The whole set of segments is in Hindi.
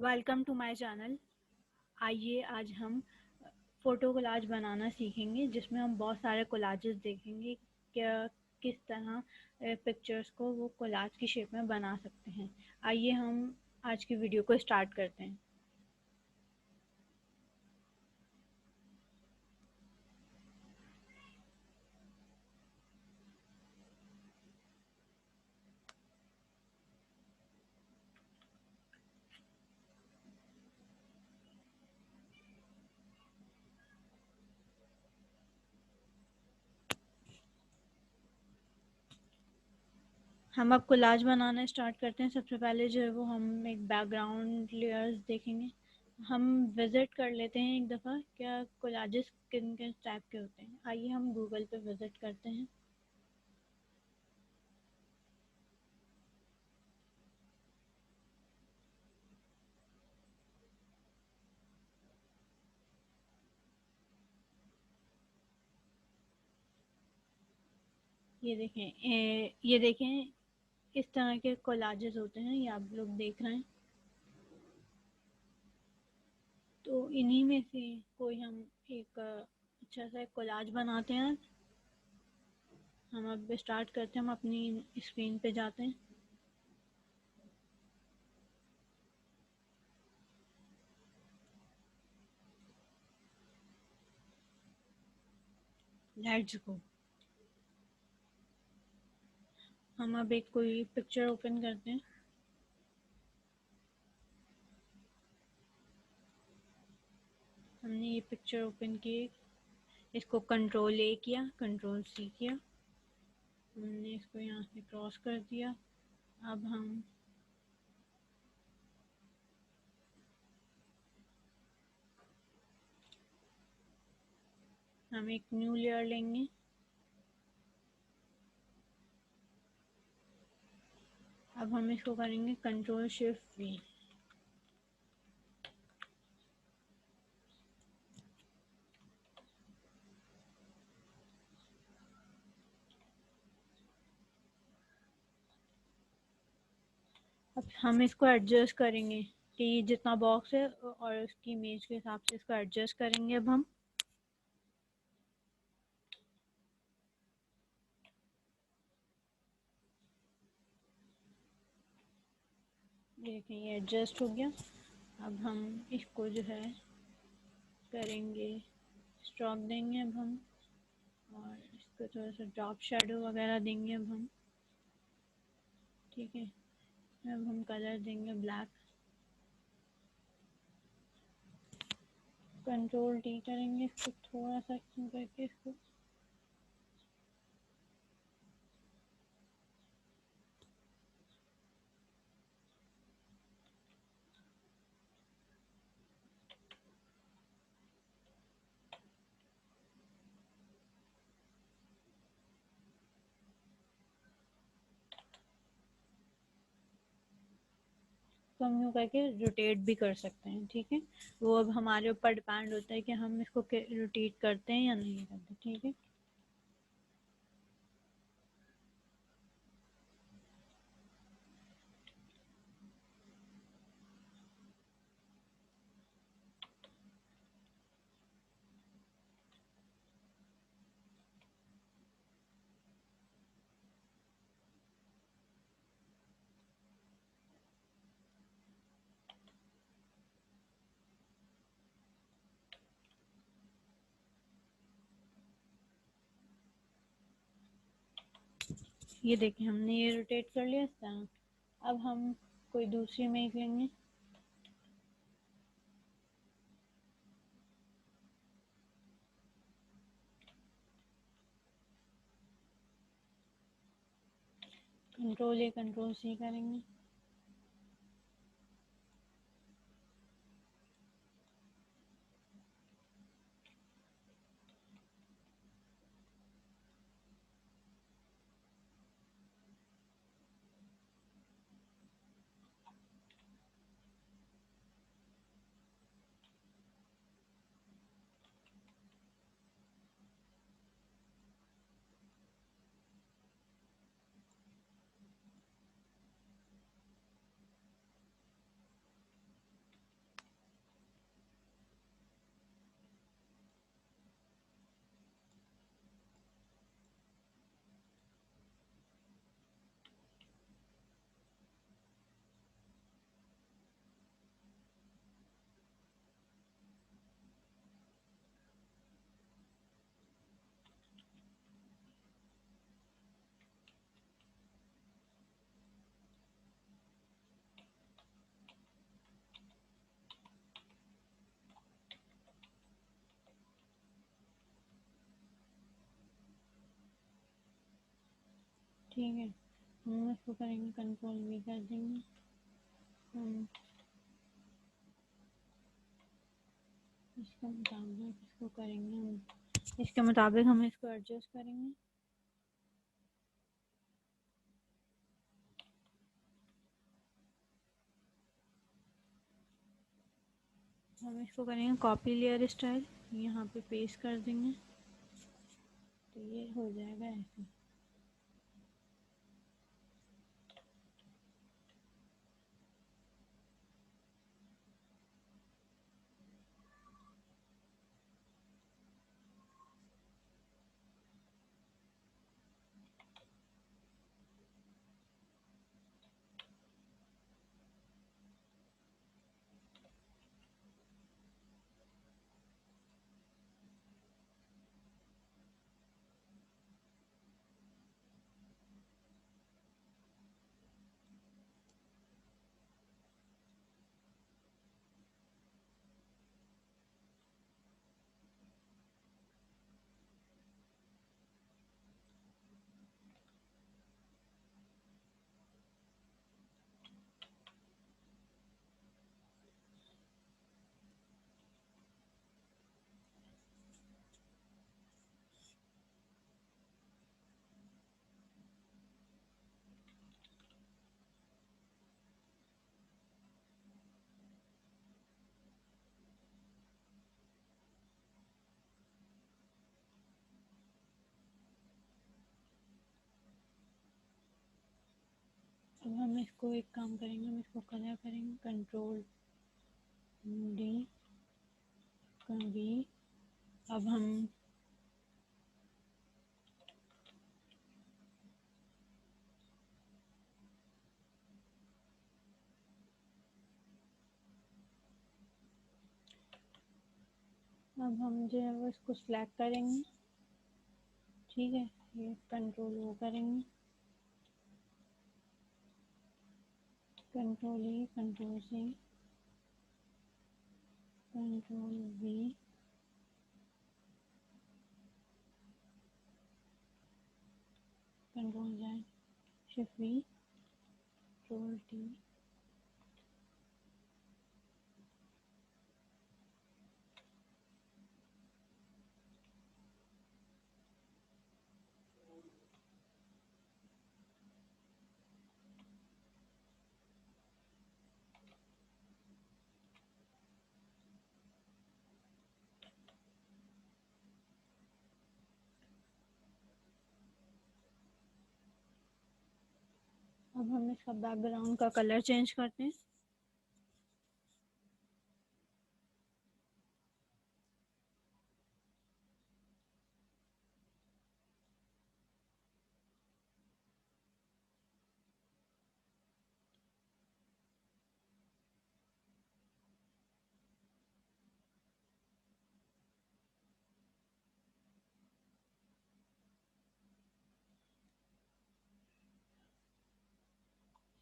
Welcome to my channel. आइए आज हम फ़ोटो कोलाज बनाना सीखेंगे, जिसमें हम बहुत सारे कोलाजेस देखेंगे क्या किस तरह पिक्चर्स को वो कोलाज की शेप में बना सकते हैं। आइए हम आज की वीडियो को स्टार्ट करते हैं। हम अब कोलाज बनाना स्टार्ट करते हैं। सबसे पहले जो है वो हम एक बैकग्राउंड लेयर्स देखेंगे। हम विज़िट कर लेते हैं एक दफ़ा क्या कोलाजेस किन किन टाइप के होते हैं। आइए हम गूगल पे विज़िट करते हैं। ये देखें इस तरह के कोलाजेस होते हैं, ये आप लोग देख रहे हैं। तो इन्हीं में से कोई हम एक अच्छा सा कोलाज बनाते हैं। हम अब स्टार्ट करते हैं, हम अपनी स्क्रीन पे जाते हैं। Let's go. हम अब एक कोई पिक्चर ओपन करते हैं। हमने ये पिक्चर ओपन की, इसको कंट्रोल A किया, कंट्रोल C किया, हमने इसको यहाँ से क्रॉस कर दिया। अब हम एक न्यू लेयर लेंगे। अब हम इसको करेंगे कंट्रोल-Shift-V। अब हम इसको एडजस्ट करेंगे कि ये जितना बॉक्स है और उसकी इमेज के हिसाब से इसको एडजस्ट करेंगे। अब हम देखें ये एडजस्ट हो गया। अब हम इसको जो है करेंगे, स्ट्रोक देंगे अब हम, और इसको थोड़ा सा ड्रॉप शेडो वगैरह देंगे अब हम। ठीक है, अब हम कलर देंगे ब्लैक। कंट्रोल-T करेंगे इसको थोड़ा सा करके इसको। तो हम यूँ करके रोटेट भी कर सकते हैं। ठीक है, वो अब हमारे ऊपर डिपेंड होता है कि हम इसको रोटेट करते हैं या नहीं करते। ठीक है, ये देखिए हमने ये रोटेट कर लिया इस तरह। अब हम कोई दूसरी इमेज लेंगे। कंट्रोल-A कंट्रोल-C करेंगे। ठीक है, हम इसको करेंगे कंट्रोल V कर देंगे। हम इसके मुताबिक इसको करेंगे, हम इसके मुताबिक हम इसको एडजस्ट करेंगे। हम इसको करेंगे कॉपी लेयर स्टाइल, यहाँ पे पेस्ट कर देंगे तो ये हो जाएगा ऐसे। अब हम इसको एक काम करेंगे, हम इसको कलर करेंगे कंट्रोल D V। अब हम जो है वो इसको सिलेक्ट करेंगे। ठीक है, ये कंट्रोल वो करेंगे, control E control C control V control Z shift V control T। अब हम इसका बैकग्राउंड का कलर चेंज करते हैं।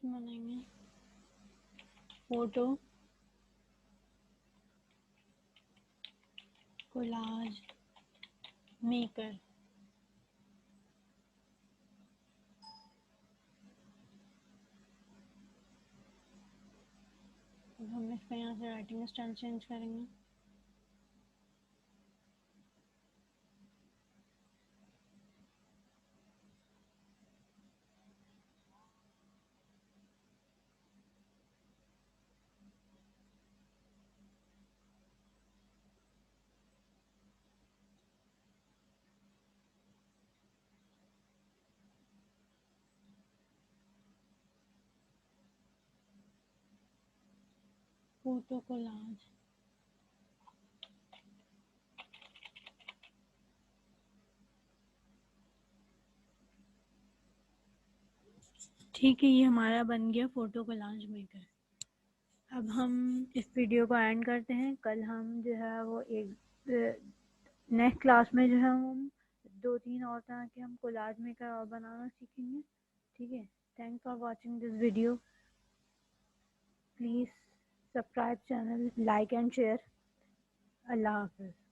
इसमें बनाएंगे फोटो कोलाज मेकर। अब हम इसका यहाँ से राइटिंग स्टाइल चेंज करेंगे। फोटो कोलाज ठीक है, ये हमारा बन गया फोटो कोलाज मेकर। अब हम इस वीडियो को एंड करते हैं। कल हम जो है वो एक नेक्स्ट क्लास में जो है हम 2-3 और तरह के हम कोलाज मेकर और बनाना सीखेंगे। ठीक है, thanks for watching this video. Please subscribe channel, like and share. अल्लाह हाफ़िज़।